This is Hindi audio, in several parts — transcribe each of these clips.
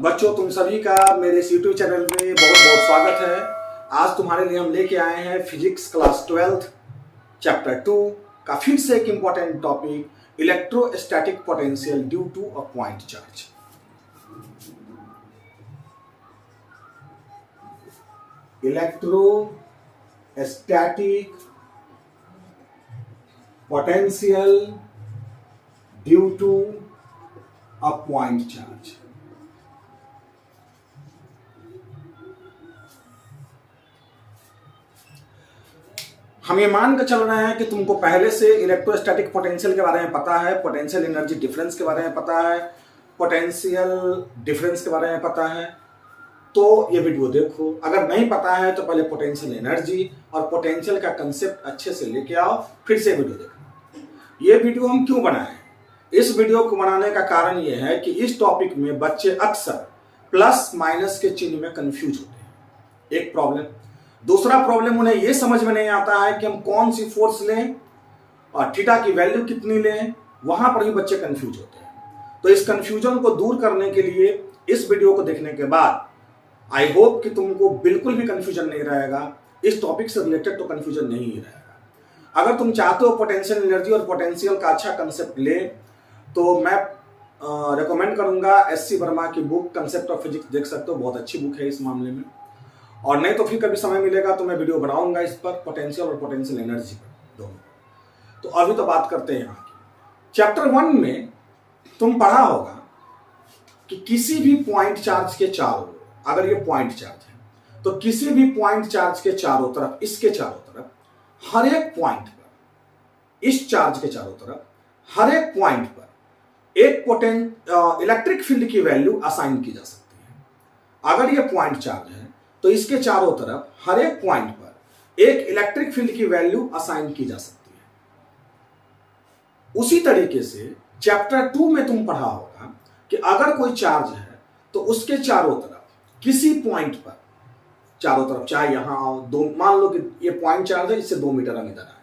बच्चों, तुम सभी का मेरे इस यूट्यूब चैनल में बहुत बहुत स्वागत है। आज तुम्हारे लिए हम लेके आए हैं फिजिक्स क्लास 12 चैप्टर 2 का फिर से एक important topic, electrostatic potential due to a point charge. Electrostatic potential due to a point charge. हम ये मान कर चल रहे हैं कि तुमको पहले से इलेक्ट्रोस्टैटिक पोटेंशियल के बारे में पता है, पोटेंशियल एनर्जी डिफरेंस के बारे में पता है, पोटेंशियल डिफरेंस के बारे में पता है। तो ये वीडियो देखो। अगर नहीं पता है तो पहले पोटेंशियल एनर्जी और पोटेंशियल का कंसेप्ट अच्छे से लेके आओ, फिर से वीडियो देखो। ये वीडियो हम क्यों बनाए हैं? इस वीडियो को बनाने का कारण ये है कि इस टॉपिक में बच्चे अक्सर प्लस माइनस के चिन्ह में कंफ्यूज होते हैं। एक प्रॉब्लम। दूसरा प्रॉब्लम, उन्हें यह समझ में नहीं आता है कि हम कौन सी फोर्स लें और थीटा की वैल्यू कितनी लें। वहां पर भी बच्चे कंफ्यूज होते हैं। तो इस कंफ्यूजन को दूर करने के लिए इस वीडियो को देखने के बाद आई होप कि तुमको बिल्कुल भी कंफ्यूजन नहीं रहेगा। इस टॉपिक से रिलेटेड तो कंफ्यूजन नहीं ही रहेगा। अगर तुम चाहते हो पोटेंशियल एनर्जी और पोटेंशियल का अच्छा कंसेप्ट ले, तो मैं रिकमेंड करूंगा SC वर्मा की बुक कंसेप्ट ऑफ फिजिक्स, देख सकते हो, बहुत अच्छी बुक है इस मामले में। और नहीं तो फिर कभी समय मिलेगा तो मैं वीडियो बनाऊंगा इस पर, पोटेंशियल और पोटेंशियल एनर्जी पर दोनों। तो अभी तो बात करते हैं यहाँ की। चैप्टर 1 में तुम पढ़ा होगा कि किसी भी पॉइंट चार्ज के चारों, अगर ये पॉइंट चार्ज है तो किसी भी पॉइंट चार्ज के चारों तरफ, इसके चारों तरफ, हर एक पॉइंट पर, इस चार्ज के चारों तरफ हर एक पॉइंट पर एक इलेक्ट्रिक फील्ड की वैल्यू असाइन की जा सकती है। अगर ये पॉइंट चार्ज है तो इसके चारों तरफ हर एक पॉइंट पर एक इलेक्ट्रिक फील्ड की वैल्यू असाइन की जा सकती है। उसी तरीके से चैप्टर 2 में तुम पढ़ा होगा कि अगर कोई चार्ज है तो उसके चारों तरफ किसी पॉइंट पर, चारों तरफ, चाहे यहां आओ, मान लो कि ये पॉइंट चार्ज है, इससे 2 मीटर हम इधर आए,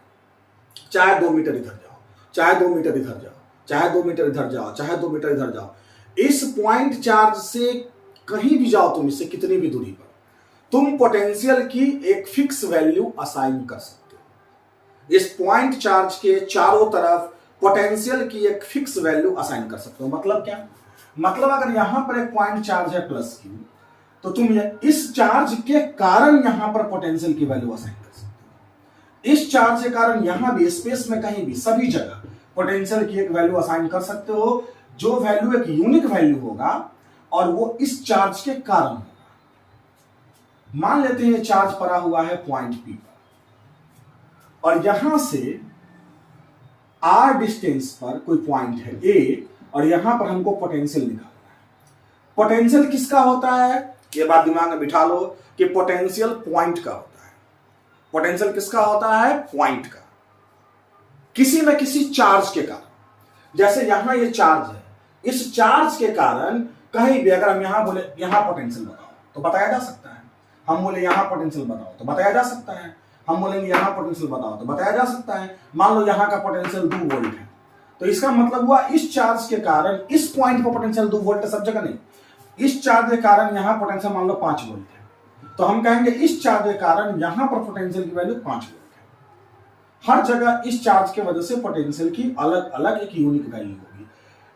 चाहे 2 मीटर इधर जाओ, चाहे 2 मीटर इधर जाओ, चाहे 2 मीटर इधर जाओ, चाहे 2 मीटर इधर जाओ, इस पॉइंट चार्ज से कहीं भी जाओ तुम, इससे कितनी भी दूरी पर, तुम पोटेंशियल की एक फिक्स वैल्यू असाइन कर सकते हो। इस पॉइंट चार्ज के चारों तरफ पोटेंशियल की एक फिक्स वैल्यू असाइन कर सकते हो। मतलब क्या? मतलब अगर यहां पर एक पॉइंट चार्ज है प्लस Q, तो तुम इस चार्ज के कारण यहां पर पोटेंशियल की वैल्यू असाइन कर सकते हो। इस चार्ज के कारण यहां भी, स्पेस में कहीं भी, सभी जगह पोटेंशियल की एक वैल्यू असाइन कर सकते हो, जो वैल्यू एक यूनिक वैल्यू होगा और वो इस चार्ज के कारण होगा। मान लेते हैं चार्ज पड़ा हुआ है पॉइंट P पर और यहां से R डिस्टेंस पर कोई पॉइंट है A, और यहां पर हमको पोटेंशियल निकालना है। पोटेंशियल किसका होता है? ये बात दिमाग में बिठा लो कि पोटेंशियल पॉइंट का होता है। पोटेंशियल किसका होता है? पॉइंट का, किसी न किसी चार्ज के कारण। जैसे यहां ये चार्ज है, इस चार्ज के कारण कहीं भी अगर हम यहां बोले यहां पोटेंशियल बताओ तो बताया जा सकता है। हम बोले यहां पोटेंशियल बताओ तो बताया जा सकता है। हम बोलेंगे यहां पोटेंशियल बताओ तो बताया जा सकता है। मान लो यहां का पोटेंशियल 2 वोल्ट है, तो इसका मतलब हुआ इस चार्ज के कारण इस पॉइंट पर पोटेंशियल 2 वोल्ट है, सब जगह नहीं। इस चार्ज के कारण यहां पोटेंशियल मान लो 5 वोल्ट है, तो हम कहेंगे इस चार्ज के कारण यहां पर पोटेंशियल की वैल्यू 5 वोल्ट है। हर जगह इस चार्ज के वजह से पोटेंशियल की अलग अलग एक यूनिक वैल्यू होगी।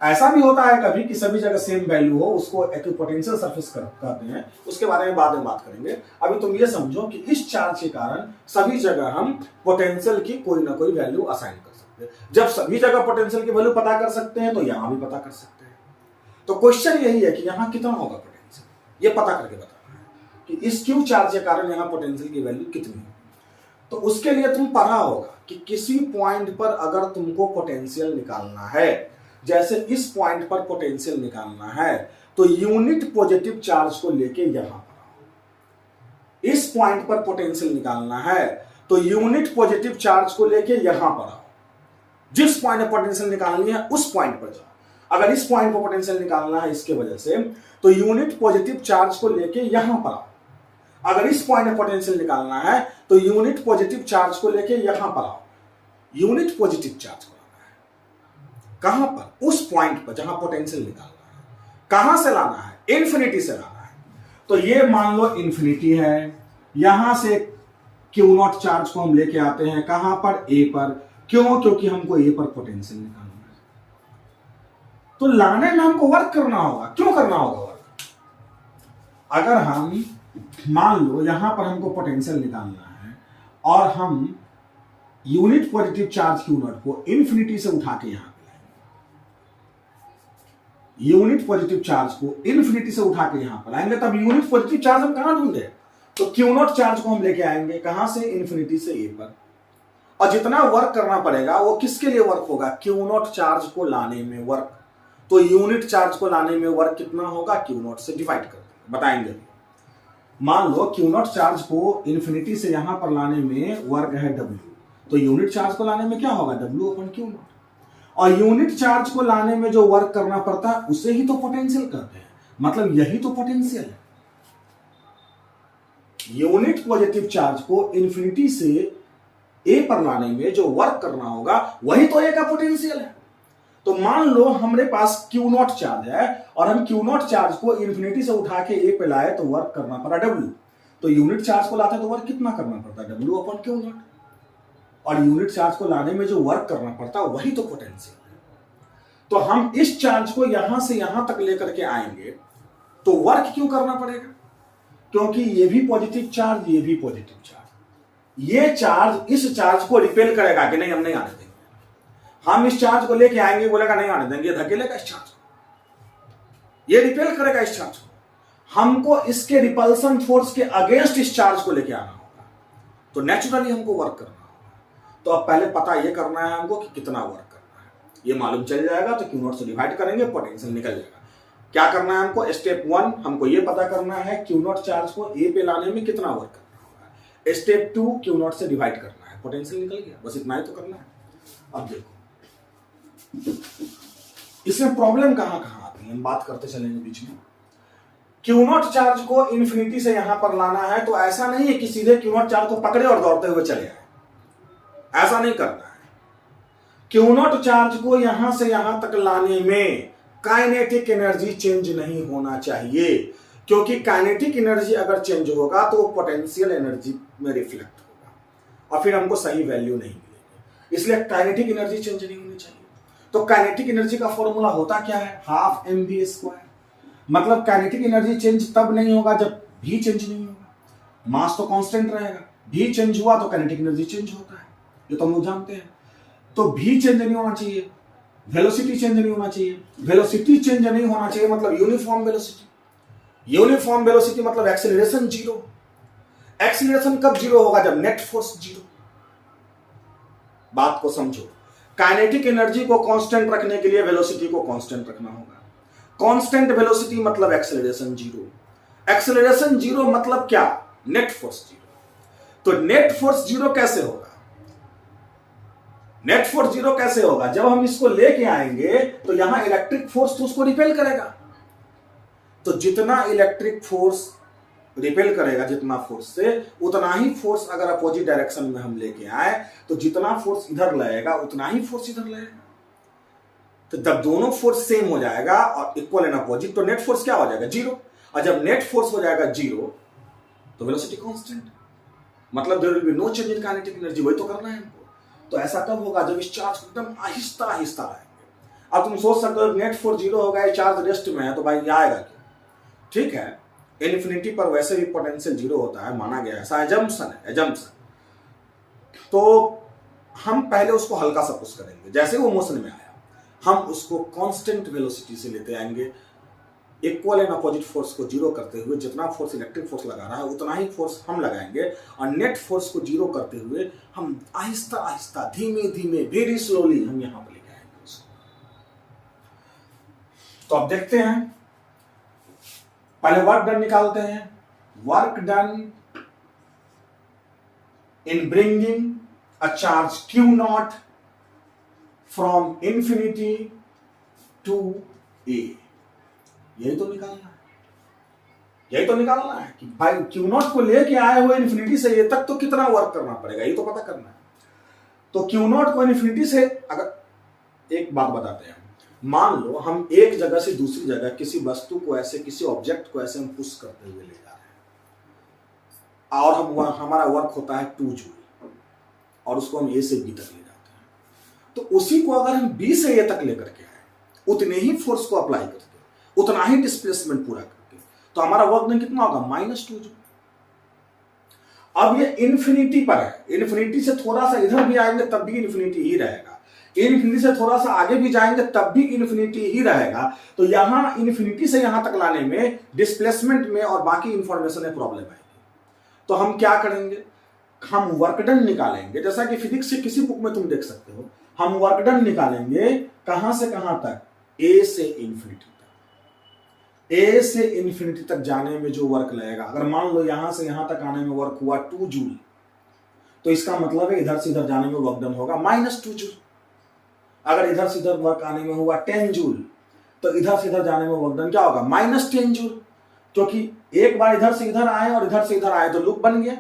ऐसा भी होता है कभी कि सभी जगह सेम वैल्यू हो, उसको इक्विपोटेंशियल सरफेस कहते हैं, उसके बारे में बाद में बात करेंगे। अभी तुम ये समझो कि इस चार्ज के कारण सभी जगह हम पोटेंशियल की कोई ना कोई वैल्यू असाइन कर सकते हैं। जब सभी जगह पोटेंशियल की वैल्यू पता कर सकते हैं तो यहां भी पता कर सकते हैं। तो क्वेश्चन यही है कि यहां कितना होगा पोटेंशियल, ये पता करके बताना है कि इस Q चार्ज के कारण यहां पोटेंशियल की वैल्यू कितनी होगी। तो उसके लिए तुम पढ़ा होगा कि किसी पॉइंट पर अगर तुमको पोटेंशियल निकालना है, जैसे इस पॉइंट पर पोटेंशियल निकालना है, तो यूनिट पॉजिटिव चार्ज को लेके यहां पर आओ। इस पॉइंट पर पोटेंशियल निकालना है तो यूनिट पॉजिटिव चार्ज को लेके यहां पर आओ। जिस पॉइंट पर पोटेंशियल निकालनी है उस पॉइंट पर जाओ। अगर इस पॉइंट पर पोटेंशियल निकालना है इसके वजह से, तो यूनिट पॉजिटिव चार्ज को लेके यहां पर आओ। अगर इस पॉइंट पर पोटेंशियल निकालना है तो यूनिट पॉजिटिव चार्ज को लेके यहां पर आओ। यूनिट पॉजिटिव चार्ज को लाना है कहां पर? उस पॉइंट पर जहां पोटेंशियल निकालना है। कहां से लाना है? इन्फिनिटी से लाना है। तो ये मान लो इन्फिनिटी है, यहां से क्यू नॉट चार्ज को हम लेके आते हैं कहां पर, ए पर। क्यों? क्योंकि हमको ए पर पोटेंशियल निकालना है। तो लाने में हमको वर्क करना होगा। क्यों करना होगा वर्क? अगर हम मान लो यहां पर हमको पोटेंशियल निकालना है और हम unit positive charge Q not को इन्फिनिटी से उठा के यहां पे लाएंगे, यूनिट पॉजिटिव चार्ज को इन्फिनिटी से उठा के यहां पर लाएंगे, तब यूनिट पॉजिटिव चार्ज हम कहां ढूंढे? तो क्यू नॉट चार्ज को हम लेके आएंगे कहां से? इन्फिनिटी से ए पर। और जितना वर्क करना पड़ेगा वो किसके लिए वर्क होगा? क्यू नॉट चार्ज को लाने में वर्क। तो यूनिट चार्ज को लाने में वर्क कितना होगा? क्यू नॉट से डिवाइड कर देंगे, बताएंगे। मान लो क्यू नॉट चार्ज को इन्फिनिटी से यहां पर लाने में वर्क है डब्ल्यू, तो यूनिट चार्ज को लाने में क्या होगा? W upon Q not. और यूनिट चार्ज को लाने में जो वर्क करना पड़ता है उसे ही तो पोटेंशियल कहते हैं, मतलब यही तो पोटेंशियल है। यूनिट पॉजिटिव चार्ज को इन्फिनिटी से ए पर लाने में जो वर्क करना होगा वही तो ए का पोटेंशियल है। तो मान लो हमारे पास क्यू नॉट चार्ज है और हम क्यू नॉट चार्ज को इन्फिनिटी से उठा के ए पे लाए तो वर्क करना पड़ा डब्ल्यू। तो यूनिट चार्ज को लाते तो वर्क कितना करना पड़ता है? W upon Q not. और यूनिट चार्ज को लाने में जो वर्क करना पड़ता है वही तो पोटेंशियल है। तो हम इस चार्ज को यहां से यहां तक लेकर के आएंगे तो वर्क क्यों करना पड़ेगा? क्योंकि ये भी पॉजिटिव चार्ज, ये भी पॉजिटिव चार्ज, ये चार्ज इस चार्ज को रिपेल करेगा कि नहीं, हम नहीं आने देंगे। हम इस चार्ज को लेके आएंगे, बोलेगा नहीं आने देंगे, धकेलेगा इस चार्ज को, ये रिपेल करेगा इस चार्ज को। हमको इसके रिपल्सन फोर्स के अगेंस्ट इस चार्ज को लेके आना होगा, तो नेचुरली हमको वर्क करना होगा। तो अब पहले पता ये करना है हमको कि कितना वर्क करना है। ये मालूम चल जाएगा तो क्यू नॉट से डिवाइड करेंगे, पोटेंशियल निकल जाएगा। क्या करना है हमको? स्टेप 1 हमको ये पता करना है क्यू नॉट चार्ज को ए पे लाने में कितना वर्क करना होगा। स्टेप 2 क्यू नॉट से डिवाइड करना है, पोटेंशियल निकल गया, बस इतना ही तो करना है। अब देखो इसमें प्रॉब्लम कहां कहां आती है, हम बात करते चलेंगे बीच में। क्यू नॉट चार्ज को इन्फिनिटी से यहां पर लाना है तो ऐसा नहीं है कि सीधे क्यू नॉट चार्ज को पकड़े और दौड़ते हुए चले आए, ऐसा नहीं करना है। क्यू नॉट चार्ज को यहां से यहां तक लाने में काइनेटिक एनर्जी चेंज नहीं होना चाहिए, क्योंकि काइनेटिक एनर्जी अगर चेंज होगा तो वो पोटेंशियल एनर्जी में रिफ्लेक्ट होगा और फिर हमको सही वैल्यू नहीं मिलेगी। इसलिए काइनेटिक एनर्जी चेंज नहीं होनी चाहिए। तो काइनेटिक एनर्जी का फॉर्मूला होता क्या है? Half mv²। मतलब काइनेटिक एनर्जी चेंज तब नहीं होगा जब भी चेंज नहीं होगा, मास तो कांस्टेंट रहेगा। भी चेंज हुआ तो काइनेटिक एनर्जी चेंज होता है, ये तो हम लोग जानते हैं। तो भी चेंज नहीं होना चाहिए, वेलोसिटी चेंज नहीं होना चाहिए। वेलोसिटी चेंज नहीं होना चाहिए मतलब यूनिफॉर्म वेलोसिटी। यूनिफॉर्म वेलोसिटी मतलब एक्सेलरेशन जीरो। एक्सेलरेशन कब जीरो होगा? जब नेट फोर्स जीरो। बात को समझो, काइनेटिक एनर्जी को कांस्टेंट रखने के लिए वेलोसिटी को कांस्टेंट रखना होगा। कांस्टेंट वेलोसिटी मतलब एक्सेलरेशन जीरो। एक्सेलरेशन जीरो मतलब क्या? Net force zero. तो नेट फोर्स जीरो कैसे होगा? नेट फोर्स जीरो कैसे होगा? जब हम इसको लेके आएंगे तो यहां इलेक्ट्रिक फोर्स तो उसको रिपेल करेगा। तो जितना इलेक्ट्रिक फोर्स रिपेल करेगा, जितना फोर्स से, उतना ही फोर्स अगर अपोजिट डायरेक्शन में हम लेके आए तो जितना फोर्स इधर लगेगा उतना ही फोर्स इधर लगेगा। तो जब दोनों फोर्स सेम हो जाएगा और इक्वल एंड अपोजिट तो नेट फोर्स क्या हो जाएगा? जीरो। और जब नेट फोर्स हो जाएगा जीरो तो वेलोसिटी कांस्टेंट, मतलब there will be no change in kinetic energy. वही तो करना है हमको। तो ऐसा कब होगा? जब इस चार्ज को एकदम आहिस्ता आहिस्ता आएंगे। अब तुम सोच सकते हो नेट फोर्स जीरो हो गया, चार्ज रेस्ट में है, तो भाई आएगा क्या? ठीक है, इन्फिनिटी पर वैसे भी पोटेंशियल जीरो होता है, माना गया, ऐसा एजम्पशन है, एजम्पशन। तो हम पहले उसको हल्का सा पुश करेंगे, जैसे वो मोशन में आया हम उसको कांस्टेंट वेलोसिटी से लेते आएंगे, इक्वल एंड अपोजिट फोर्स को जीरो करते हुए। जितना फोर्स इलेक्ट्रिक फोर्स लगा रहा है उतना ही फोर्स हम लगाएंगे और नेट फोर्स को जीरो करते हुए हम आहिस्ता आहिस्ता, धीमे धीमे, वेरी स्लोली हम यहां पर लेके आएंगे उसको। तो अब देखते हैं, पहले वर्क डन निकालते हैं। Work done in bringing a charge Q naught from infinity to A. यही तो निकालना है, यही तो निकालना है कि भाई क्यू नॉट को लेके आए हुए इन्फिनिटी से ए तक तो कितना वर्क करना पड़ेगा, ये तो पता करना है। तो क्यू नॉट को इन्फिनिटी से, अगर एक बात बताते हैं, मान लो हम एक जगह से दूसरी जगह किसी वस्तु को ऐसे, किसी ऑब्जेक्ट को ऐसे हम पुश करते हुए ले जा रहे हैं और हमारा वर्क होता है 2 जूल और उसको हम ए से बी तक ले जाते हैं। तो उसी को अगर हम बी से ए तक लेकर के आए, उतने ही फोर्स को अप्लाई करके, उतना ही डिस्प्लेसमेंट पूरा करके, तो हमारा वर्क डन कितना होगा? -2 जूल। अब ये इन्फिनिटी पर है, इन्फिनिटी से थोड़ा सा इधर भी आएंगे तब भी इन्फिनिटी ही रहेगा, इन्फिनिटी से थोड़ा सा आगे भी जाएंगे तब भी इन्फिनिटी ही रहेगा। तो यहां इन्फिनिटी से यहां तक लाने में, डिस्प्लेसमेंट में और बाकी इंफॉर्मेशन में प्रॉब्लम आएगी। तो हम क्या करेंगे? हम वर्क डन निकालेंगे, जैसा कि फिजिक्स से किसी बुक में तुम देख सकते हो, हम वर्क डन निकालेंगे कहां से कहां तक? ए से इन्फिनिटी तक। ए से इन्फिनिटी तक जाने में जो वर्क लगेगा, अगर मान लो यहां से यहां तक आने में वर्क हुआ 2 जूल, तो इसका मतलब है इधर से इधर जाने में वर्क डन होगा -2 जूल। अगर इधर से इधर वर्क आने में हुआ 10 जूल, तो इधर से इधर जाने में वर्क डन क्या होगा? -10 जूल। क्योंकि एक बार इधर से इधर आए और इधर से इधर आए तो लूप बन गया,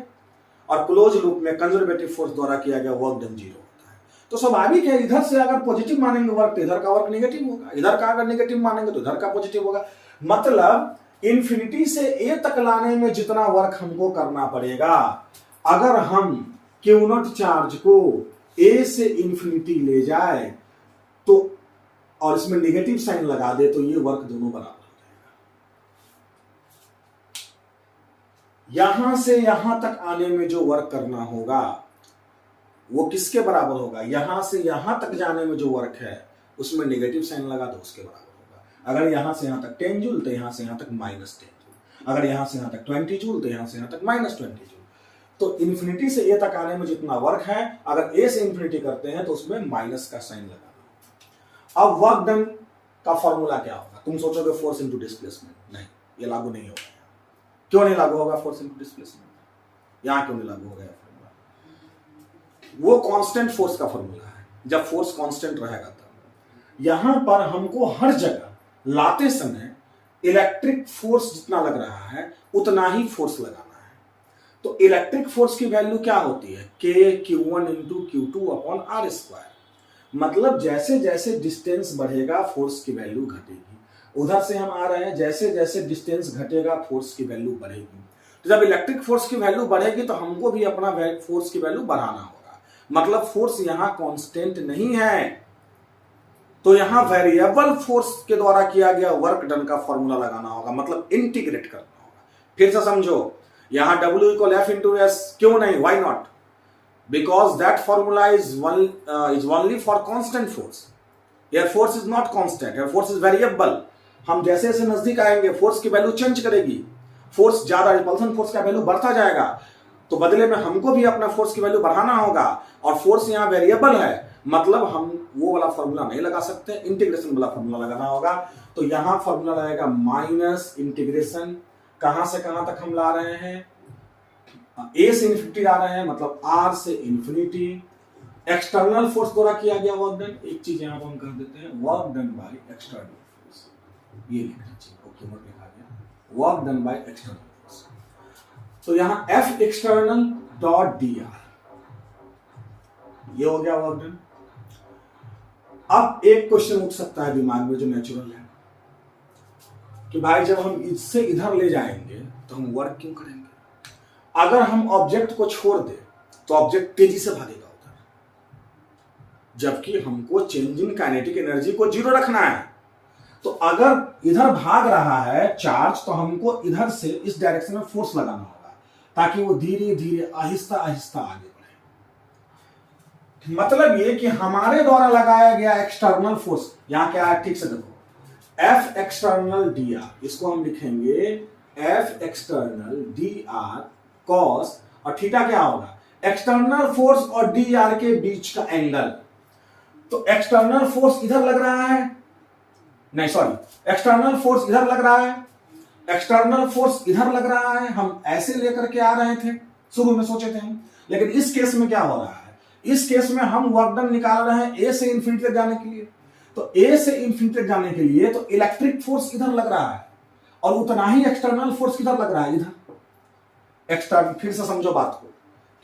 और क्लोज लूप में कंजर्वेटिव फोर्स द्वारा किया गया वर्क डन 0 होता है। तो स्वाभाविक है, इधर से अगर पॉजिटिव मानेंगे वर्क तो इधर का वर्क नेगेटिव होगा, इधर का अगर नेगेटिव मानेंगे तो इधर का पॉजिटिव होगा। मतलब इन्फिनिटी से ए तक लाने में जितना वर्क हमको करना पड़ेगा, अगर हम क्यू नॉट चार्ज को ए से इन्फिनिटी ले जाए तो, और इसमें नेगेटिव साइन लगा दे, तो ये वर्क दोनों बराबर हो जाएगा। यहां से यहां तक आने में जो वर्क करना होगा वो किसके बराबर होगा? यहां से यहां तक जाने में जो वर्क है उसमें नेगेटिव साइन लगा दो, उसके बराबर होगा। अगर यहां से यहां तक 10 जूल तो यहां से यहां तक -10 जूल, अगर यहां से यहां तक 20 जूल तो यहां से यहां तक -20 जूल। तो इन्फिनिटी से ए तक आने में जितना वर्क है, अगर ए से इन्फिनिटी करते हैं तो उसमें माइनस का साइन लगाना। अब वर्क डन का फॉर्मूला क्या होगा? तुम सोचोगे फोर्स इनटू डिस्प्लेसमेंट, नहीं, ये लागू नहीं होगा। क्यों नहीं लागू होगा फोर्स इनटू डिस्प्लेसमेंट? यहां क्यों नहीं लागू होगा फॉर्मूला? वो कांस्टेंट फोर्स का फॉर्मूला है, जब फोर्स कांस्टेंट रहेगा तब। यहां पर हमको हर जगह लाते समय इलेक्ट्रिक फोर्स जितना लग रहा है उतना ही फोर्स लगाना है। तो इलेक्ट्रिक फोर्स की वैल्यू क्या होती है? K(Q1 × Q2/r²। मतलब जैसे जैसे डिस्टेंस बढ़ेगा फोर्स की वैल्यू घटेगी। उधर से हम आ रहे हैं, जैसे जैसे डिस्टेंस घटेगा फोर्स की वैल्यू बढ़ेगी। तो जब इलेक्ट्रिक फोर्स की वैल्यू बढ़ेगी तो हमको भी अपना फोर्स की वैल्यू बढ़ाना होगा। मतलब फोर्स यहां कांस्टेंट नहीं है, तो यहां वेरिएबल फोर्स के द्वारा किया गया वर्क डन का फॉर्मूला लगाना होगा, मतलब इंटीग्रेट करना होगा। फिर से समझो, यहां W = F × S क्यों नहीं? Why not? Because that formula is only for constant force. Here force is not constant, here force is variable. हम जैसे जैसे नजदीक आएंगे फोर्स की वैल्यू चेंज करेगी, फोर्स ज्यादा, रिपल्सन फोर्स का वैल्यू बढ़ता जाएगा, तो बदले में हमको भी अपना फोर्स की वैल्यू बढ़ाना होगा। और फोर्स यहाँ वेरिएबल है, मतलब हम वो वाला फॉर्मूला नहीं लगा सकते, इंटीग्रेशन वाला फॉर्मूला लगाना होगा। तो यहां फॉर्मूला रहेगा माइनस इंटीग्रेशन, कहां से कहां तक हम ला रहे हैं? ए से इन्फिनिटी ला रहे हैं, मतलब आर से इन्फिनिटी। एक्सटर्नल फोर्स द्वारा किया गया वर्क डन, एक चीज यहां पर हम कर देते हैं, work done by external force, ये लिख लीजिए, ओके नोट लिखा गया, work done by external force. तो यहां F एक्सटर्नल डॉट dr, ये हो गया वर्क डन। अब एक क्वेश्चन उठ सकता है दिमाग में जो नेचुरल है कि भाई जब हम इससे इधर ले जाएंगे तो हम वर्क क्यों करेंगे? अगर हम ऑब्जेक्ट को छोड़ दें तो ऑब्जेक्ट तेजी से भागेगा उधर, जबकि हमको चेंजिंग काइनेटिक एनर्जी को 0 रखना है। तो अगर इधर भाग रहा है चार्ज तो हमको इधर से इस डायरेक्शन में फोर्स लगाना होगा ताकि वो धीरे धीरे आहिस्ता आहिस्ता आगे बढ़े। मतलब ये कि हमारे द्वारा लगाया गया एक्सटर्नल फोर्स यहां क्या है, ठीक से देखो, F एक्सटर्नल dr, इसको हम लिखेंगे F एक्सटर्नल dr cos, और थीटा क्या होगा? एक्सटर्नल फोर्स और dr के बीच का एंगल। तो एक्सटर्नल फोर्स इधर लग रहा है, नहीं सॉरी, एक्सटर्नल फोर्स इधर लग रहा है, एक्सटर्नल फोर्स इधर लग रहा है। हम ऐसे लेकर के आ रहे थे, शुरू में सोचे थे हम, लेकिन इस केस में क्या हो रहा है? इस केस में हम वर्क डन निकाल रहे हैं ए से इन्फिनिटी तक जाने के लिए। तो ए से इन्फिनिटी तक जाने के लिए तो इलेक्ट्रिक फोर्स इधर लग रहा है और उतना ही एक्सटर्नल फोर्स किधर लग रहा है? इधर। एक्सटर्नल, फिर से समझो बात को,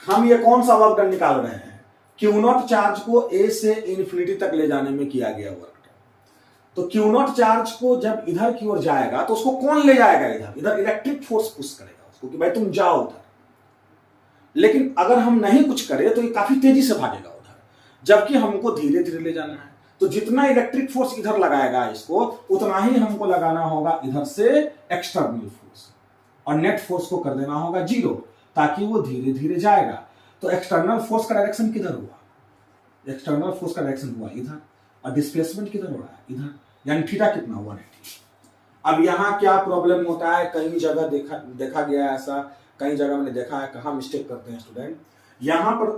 हम ये कौन सा वर्क डन निकाल रहे हैं? Q0 चार्ज को ए से इन्फिनिटी तक ले जाने में किया गया वर्क डन। तो क्यू नॉट चार्ज को जब इधर की ओर जाएगा तो उसको कौन ले जाएगा इधर, इधर इलेक्ट्रिक फोर्स पुश करेगा उसको कि भाई तुम जाओ उधर। लेकिन अगर हम नहीं कुछ करें तो ये काफी तेजी से भागेगा उधर, जबकि हमको धीरे धीरे ले जाना है। तो जितना इलेक्ट्रिक फोर्स इधर लगाएगा इसको, उतना ही हमको लगाना होगा इधर से एक्सटर्नल फोर्स, और नेट फोर्स को कर देना होगा 0, ताकि वो धीरे धीरे जाएगा। तो एक्सटर्नल फोर्स का डायरेक्शन किधर हुआ, एक्सटर्नल फोर्स का डायरेक्शन हुआ इधर, और डिस्प्लेसमेंट किधर हो रहा है इधर, यानी थीटा कितना हुआ 180। अब यहाँ क्या प्रॉब्लम होता है, कई जगह देखा गया है ऐसा, कई जगह मैंने देखा है, कहाँ मिस्टेक करते हैं स्टूडेंट। यहाँ पर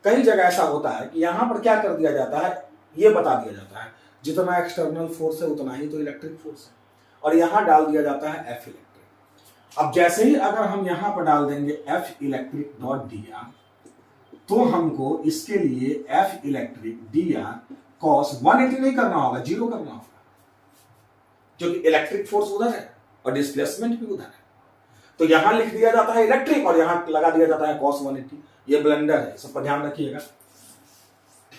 कई जगह ऐसा होता है कि यहाँ पर क्या कर दिया जाता है, ये बता दिया जाता है जितना एक्सटर्नल फोर्स है उतना ही तो इलेक्ट्रिक फोर्स है, और यहाँ डाल दिया जाता है एफ इलेक्ट्रिक। अब जैसे ही अगर हम यहाँ पर डाल देंगे F electric dot D R, तो हमको इसके लिए F electric D R cos 180 नहीं करना होगा, 0 करना होगा, क्योंकि इलेक्ट्रिक फोर्स उधर है और डिस्प्लेसमेंट भी उधर है। तो यहां लिख दिया जाता है इलेक्ट्रिक और यहां लगा दिया जाता है कॉस 180। ये ब्लेंडर है, सब पर ध्यान रखिएगा।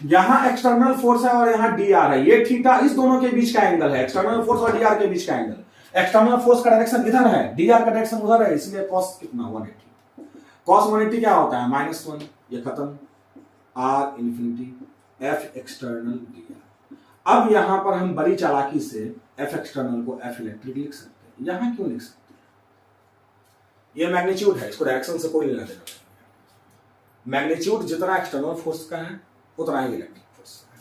यहां एक्सटर्नल फोर्स है और यहां डी आर है, ये थीटा इस दोनों के बीच का एंगल है, एक्सटर्नल फोर्स और डी आर के बीच का एंगल। एक्सटर्नल फोर्स का डायरेक्शन इधर है, डी आर का डायरेक्शन उधर है, इसलिए कॉस कितना 180। कॉस 180 क्या होता है, -1, ये खत्म, R infinity F external D R. अब यहां पर हम बड़ी चालाकी से एफ एक्सटर्नल को एफ इलेक्ट्रिक लिख सकते हैं। यहां क्यों लिख सकते हैं, ये मैग्नीट्यूड है, इसको डायरेक्शन से कोई लेना देना नहीं। मैग्नीट्यूड जितना एक्सटर्नल फोर्स का है उतना ही इलेक्ट्रिक फोर्स का है,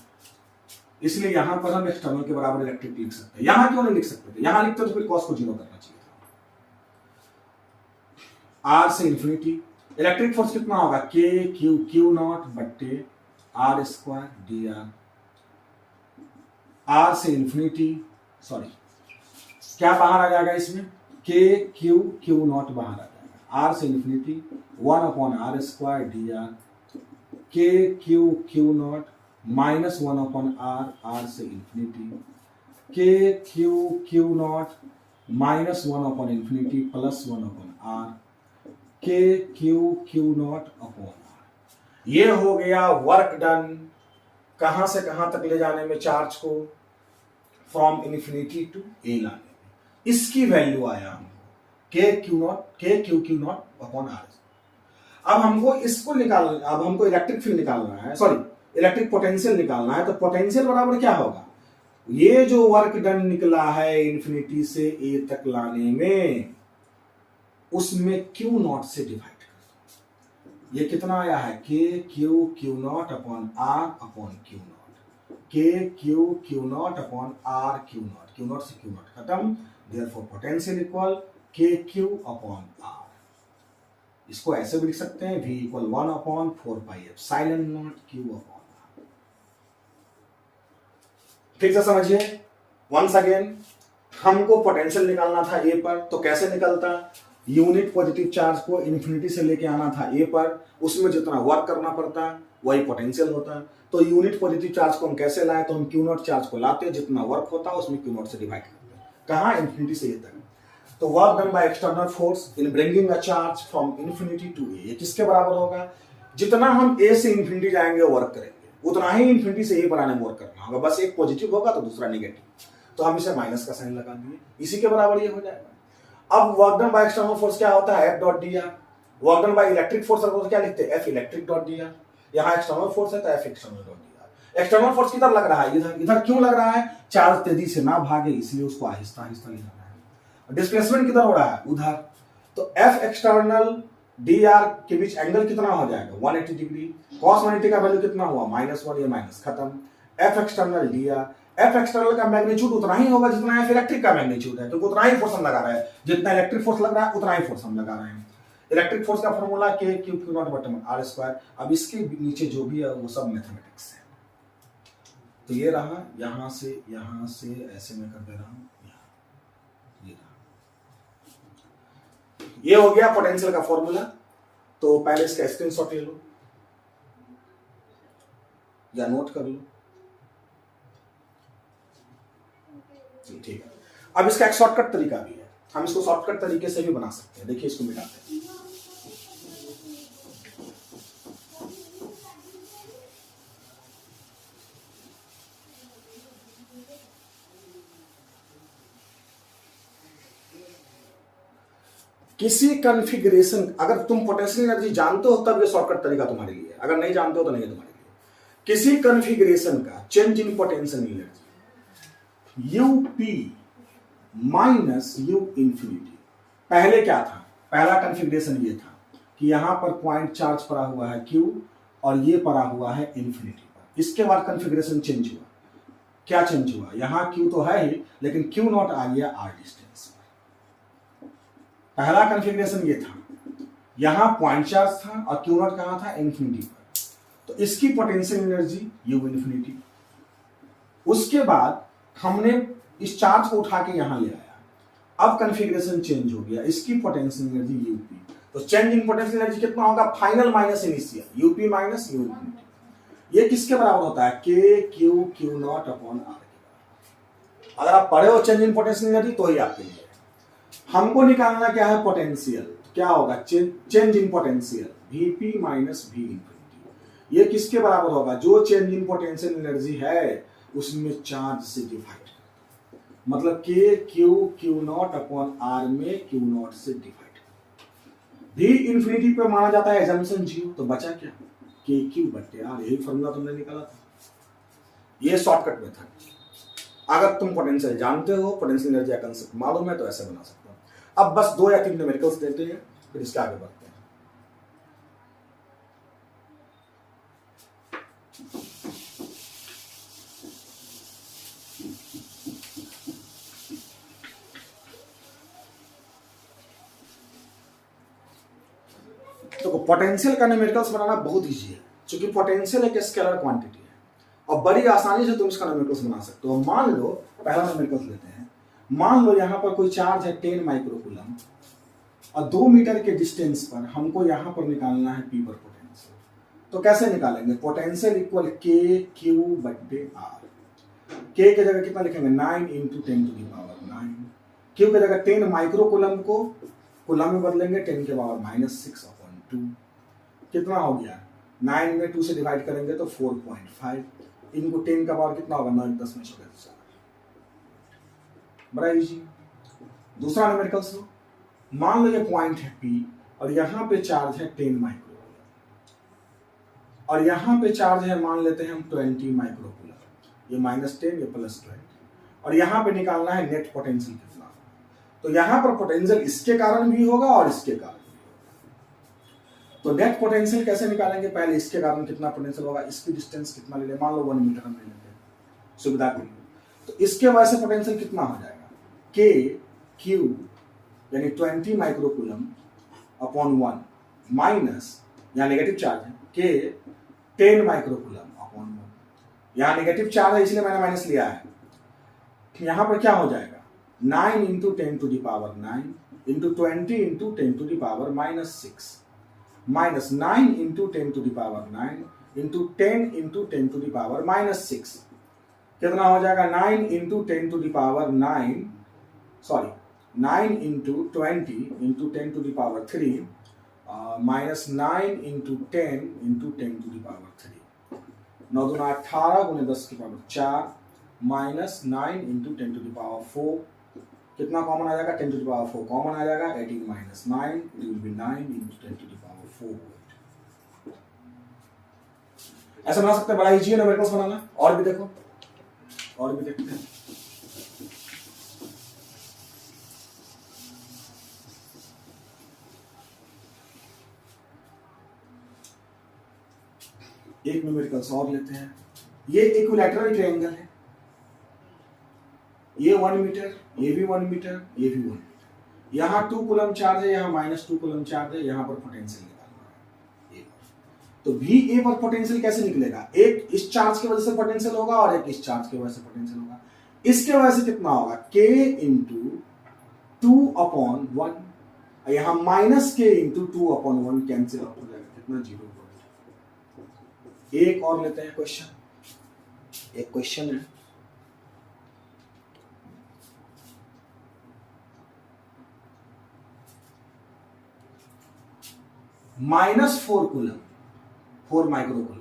इसलिए यहां पर हम एक्सटर्नल के बराबर इलेक्ट्रिक लिख सकते हैं। यहां क्यों नहीं लिख सकते थे, यहां लिखते तो फिर कॉस को 0 करना चाहिए था। आर से इन्फिनिटी इलेक्ट्रिक फोर्स कितना होगा, के क्यू नॉट बट्टे R square D R. R से इन्फिनिटी, सॉरी क्या बाहर आ जाएगा इसमें, के क्यू नॉट बाहर आ जाएगा, आर से infinity 1/r square D are, के क्यू नॉट -1/r, आर से इन्फिनिटी, के क्यू नॉट -1/∞ प्लस 1/r, के क्यू नॉट अपॉन आर। ये हो गया वर्क डन कहां से कहां तक ले जाने में चार्ज को, फ्रॉम इन्फिनिटी टू ए लाने में। इसकी वैल्यू आया हमको के क्यू नॉट अपॉन आर। अब हमको इसको निकालना, अब हमको इलेक्ट्रिक फील्ड निकालना है, सॉरी इलेक्ट्रिक पोटेंशियल निकालना है। तो पोटेंशियल बराबर क्या होगा, ये जो वर्क डन निकला है इन्फिनिटी से ए तक लाने में, उसमें क्यू नॉट से डिवाइड कर, ये कितना आया है, K Q not upon R upon Q naught, K Q not upon R Q not से क्यू नॉट खत्म, therefore potential equal K Q upon R. इसको ऐसे भी लिख सकते हैं, v equal 1/4πε0 Q upon R. ठीक से समझिए, वंस अगेन हमको पोटेंशियल निकालना था ए पर, तो कैसे निकलता, यूनिट पॉजिटिव चार्ज को इन्फिनिटी से लेके आना था ए पर, उसमें जितना वर्क करना पड़ता वही पोटेंशियल होता। तो यूनिट पॉजिटिव चार्ज को हम कैसे लाए, तो हम क्यू नॉट चार्ज को लाते, जितना वर्क होता उसमें क्यू नॉट से डिवाइड करते, कहां, इन्फिनिटी से ए तक। तो work done by external force in bringing a charge from infinity to A, किसके बराबर होगा, जितना हम ए से इन्फिनिटी जाएंगे वर्क करेंगे, उतना ही इन्फिनिटी से ए पर आने में वर्क करना होगा, बस एक पॉजिटिव होगा तो दूसरा नेगेटिव, तो हम इसे माइनस का साइन लगा दिए, इसी के बराबर ये हो जाएगा। अब work done by external force क्या होता है, F dot D R. Work done by electric force क्या लिखते हैं, F electric dot D R. यहाँ एक्सटर्नल फोर्स है तो F external dot D R. External force किधर लग रहा है, इधर। इधर क्यों लग रहा है, चार्ज तेजी से ना भागे इसलिए उसको आहिस्ता आहिस्ता ले जाना है। डिस्प्लेसमेंट किधर हो रहा है, उधर। तो एफ एक्सटर्नल डी आर के बीच एंगल कितना हो जाएगा, 180 डिग्री। कॉस 180 का वैल्यू कितना हुआ, -1, ये माइनस खत्म। F external D are, F external का मैग्नीट्यूड उतना ही होगा जितना एफ इलेक्ट्रिक का मैग्नीट्यूड है, तो उतना ही फोर्स हम लगा रहे हैं, जितना इलेक्ट्रिक फोर्स लग रहा है उतना ही फोर्स हम लगा रहे हैं। इलेक्ट्रिक फोर्स का फॉर्मूला के क्यू नॉट बटे आर स्क्वायर। अब इसके नीचे जो भी है वो सब मैथमेटिक्स है। तो ये रहा, यहां से ऐसे में कर दे रहा हूं, ये हो गया पोटेंशियल का फॉर्मूला। तो पहले इसका स्क्रीनशॉट ले लो या नोट कर लो, ठीक है। अब इसका एक शॉर्टकट तरीका भी है, हम इसको शॉर्टकट तरीके से भी बना सकते हैं। देखिए, इसको मिटाते हैं, किसी कॉन्फ़िगरेशन, अगर तुम पोटेंशियल एनर्जी जानते हो तब ये शॉर्टकट तरीका तुम्हारे लिए है, अगर नहीं जानते हो तो नहीं है तुम्हारे लिए। किसी कॉन्फ़िगरेशन का change in potential energy UP minus U infinity. पहले क्या था, पहला कॉन्फ़िगरेशन ये था कि यहां पर पॉइंट चार्ज पड़ा हुआ है Q और ये पड़ा हुआ है इंफिनिटी पर। इसके बाद कॉन्फ़िगरेशन चेंज हुआ। क्या चेंज हुआ, यहां Q तो है ही लेकिन Q नॉट आ गया R डिस्टेंस। पहला कॉन्फ़िगरेशन ये था, यहां पॉइंट चार्ज था और Q नॉट कहां था, इंफिनिटी पर, तो इसकी पोटेंशियल एनर्जी U इंफिनिटी। उसके बाद हमने इस चार्ज को उठा के यहां ले आया, अब कॉन्फ़िगरेशन चेंज हो गया, इसकी पोटेंशियल एनर्जी यूपी। तो चेंज इन पोटेंशियल एनर्जी कितना होगा, final minus initial, UP minus U infinity. ये किसके बराबर होता है, K Q Q not upon R के बराबर। अगर आप पढ़े हो चेंज इन पोटेंशियल एनर्जी तो ही आपके लिए। हमको निकालना क्या है, पोटेंशियल, तो क्या होगा, change in potential VP minus we infinity. ये किसके बराबर होगा, जो चेंज इन पोटेंशियल एनर्जी है उसमें चार्ज से डिवाइड, मतलब K Q Q not upon R में क्यू नॉट से डिवाइड। भी इंफिनिटी पे माना जाता है एजम्पशन 0, तो बचा क्या, के क्यू बट्टे आर। यही फॉर्मूला तुमने निकाला था, ये शॉर्टकट में था। अगर तुम पोटेंशियल जानते हो, पोटेंशियल एनर्जी का कांसेप्ट मालूम है तो ऐसे बना सकते हो। अब बस 2 या 3 न्यूमेरिकल्स देते हैं, फिर इसके आगे बढ़ते हैं। तो पोटेंशियल का न्यूमेरिकल्स बनाना बहुत इजी है, क्योंकि पोटेंशियल एक स्केलर क्वांटिटी है और बड़ी आसानी से तुम इसका न्यूमेरिकल्स बना सकते हो। मान लो, पहला न्यूमेरिकल्स लेते हैं, मान लो यहाँ पर कोई चार्ज है 10 माइक्रोकूलम और 2 मीटर के डिस्टेंस पर हमको यहाँ पर निकालना है पी पर पोटेंशियल। तो कैसे निकालेंगे, पोटेंशियल इक्वल के क्यू बट्टे आर। के की जगह कितना लिखेंगे, 9 into 10 to the power 9। Q की जगह 10 माइक्रोकूलम को कूलम में बदलेंगे, 10 के पावर -6 अपॉन 2। कितना हो गया, 9 में 2 से डिवाइड करेंगे तो 4.5, इनको 10 का पावर कितना होगा, 9 10 में 4। बड़ा इजी। दूसरा न्यूमेरिकल्स लो, मान लो ये पॉइंट है P और यहाँ पे चार्ज है 10 माइक्रोकूलम और यहाँ पे चार्ज है, मान लेते हैं हम 20 माइक्रोकूलम, ये -10 ये +20, और यहाँ पे निकालना है नेट पोटेंशियल कितना। तो यहाँ पर पोटेंशियल इसके कारण भी होगा और इसके कारण भी होगा। तो नेट पोटेंशियल कैसे निकालेंगे, पहले इसके कारण कितना पोटेंशियल होगा, इसकी डिस्टेंस कितना ले लें, मान लो 1 मीटर हम ले लेते हैं सुविधा के लिए। तो इसके वजह से पोटेंशियल कितना हो जाएगा, के क्यू यानी 20 माइक्रोकूलम अपॉन 1 माइनस, यहाँ नेगेटिव चार्ज है, के 10 माइक्रोकूलम अपॉन 1, यहाँ नेगेटिव चार्ज है इसलिए मैंने माइनस लिया है। यहाँ पर क्या हो जाएगा, 9 into 10 to the power 9 into 20 into 10 to the power -6 minus 9 into 10 to the power 9 into 10 into 10 to the power -6। कितना हो जाएगा, 9 into 10 to the power 9 sorry 9 into 20 into 10 to the power 3 minus 9 into 10 into 10 to the power 3। 9 दूना 18 गुने 10 की power 4 minus 9 into 10 to the power 4। कितना कॉमन आ जाएगा, 10 टू दी पावर 4 कॉमन आ जाएगा, 18 minus 9 it will be 9 into 10 to the power 4। ऐसा बना सकते हैं, बड़ा इजी है न्यूमेरिकल्स बनाना। और भी देखो, और भी देखते हैं। एक न्यूमेरिकल्स और लेते हैं, ये इक्विलैटरल ट्रायंगल है, ये 1 मीटर, ये भी 1 मीटर, ये भी 1 मीटर। यहाँ 2 कूलम चार्ज है, यहाँ -2 कूलम चार्ज है, यहाँ पर पोटेंशियल निकालना है। तो भी ए पर पोटेंशियल कैसे निकलेगा, एक इस चार्ज की वजह से पोटेंशियल होगा और एक इस चार्ज की वजह से पोटेंशियल होगा। इसके वजह से कितना होगा, के इंटू 2 अपॉन 1, यहाँ माइनस के इंटू 2 अपॉन 1 कैंसिल आउट हो जाएगा, कितना 0। एक और लेते हैं क्वेश्चन, एक क्वेश्चन है, -4 कूलम 4 माइक्रोकूलम,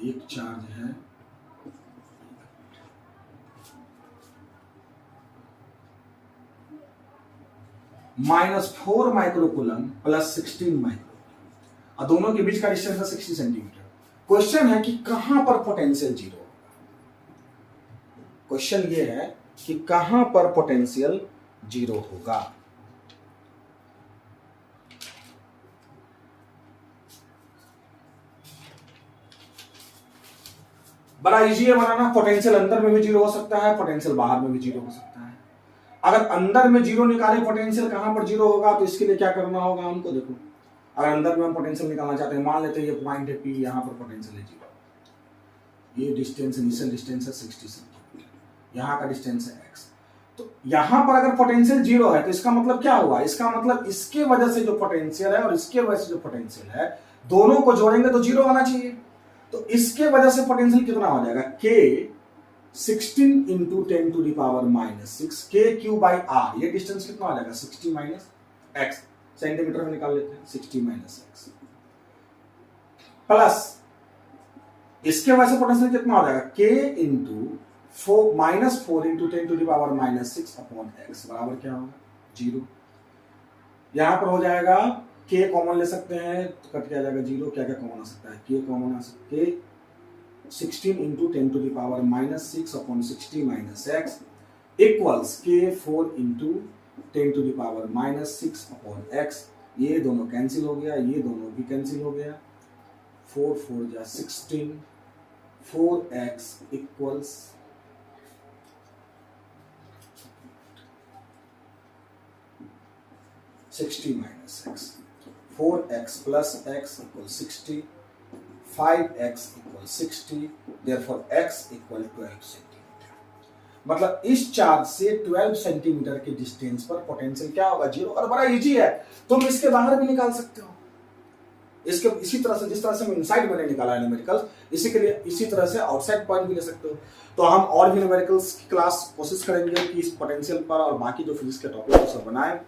एक चार्ज है, -4 माइक्रोकूलम प्लस 16 माइक्रोकूलम, और दोनों के बीच का डिस्टेंस है 60 सेंटीमीटर। क्वेश्चन है कि कहां पर पोटेंशियल जीरो होगा। क्वेश्चन ये है कि कहां पर पोटेंशियल जीरो होगा। बड़ा इजी है बनाना। पोटेंशियल अंदर में भी जीरो हो सकता है, पोटेंशियल बाहर में भी जीरो हो सकता है। अगर अंदर में जीरो निकाले पोटेंशियल कहां पर जीरो होगा, तो इसके लिए क्या करना होगा हमको। देखो, अगर अंदर में हम पोटेंशियल निकालना चाहते हैं, मान लेते हैं ये पॉइंट है P, यहां पर पोटेंशियल है जीरो, ये डिस्टेंस इनिशियल डिस्टेंस है 60 सेंटीमीटर, यहां का डिस्टेंस है x। तो यहां पर अगर पोटेंशियल जीरो है तो इसका मतलब क्या हुआ, इसका मतलब इसके वजह से जो पोटेंशियल है और इसके वजह से जो पोटेंशियल है, दोनों को जोड़ेंगे तो जीरो आना चाहिए। तो इसके वजह से पोटेंशियल कितना हो जाएगा, k 16 into 10 to the power -6 k³ by r। ये डिस्टेंस कितना हो जाएगा 60 माइनस x, सेंटीमीटर में निकाल लेते हैं 60 माइनस x, प्लस इसके वजह से पोटेंशियल कितना हो जाएगा k into -4 into 10 to the power -6 upon x बराबर क्या होगा 0। यहां पर हो जाएगा k कॉमन ले सकते हैं तो कट के आ जाएगा 0। क्या क्या कॉमन आ सकता है, k कॉमन आ सकता है, 16 into 10 to the power -6 upon 60 minus x equals k4 into 10 to the power -6 upon x। ये दोनों कैंसिल हो गया, ये दोनों भी कैंसिल हो गया, 4 4 जा 16, 4x equals 60 minus x, 4x plus x equal 60, 5x equal 60, therefore x equal 12 centimetre. मतलब इस चार्ज से 12 सेंटीमीटर के डिस्टेंस पर पोटेंशियल क्या होगा, जीरो। और बड़ा इजी है, तुम इसके बाहर भी निकाल सकते हो। इसके इसी तरह से जिस तरह से इनसाइड मैंने निकाला है न्यूमेरिकल्स, इसी के लिए इसी तरह से आउटसाइड पॉइंट भी ले सकते हो। तो हम और भी न्यूमेरिकल्स की क्लास कोशिश करेंगे कि इस पोटेंशियल पर और बाकी जो फिजिक्स के टॉपिक है सब बनाएं।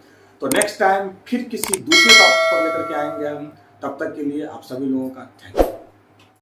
तो नेक्स्ट टाइम फिर किसी दूसरे टॉपिक पर लेकर के आएंगे हम। तब तक के लिए आप सभी लोगों का थैंक यू।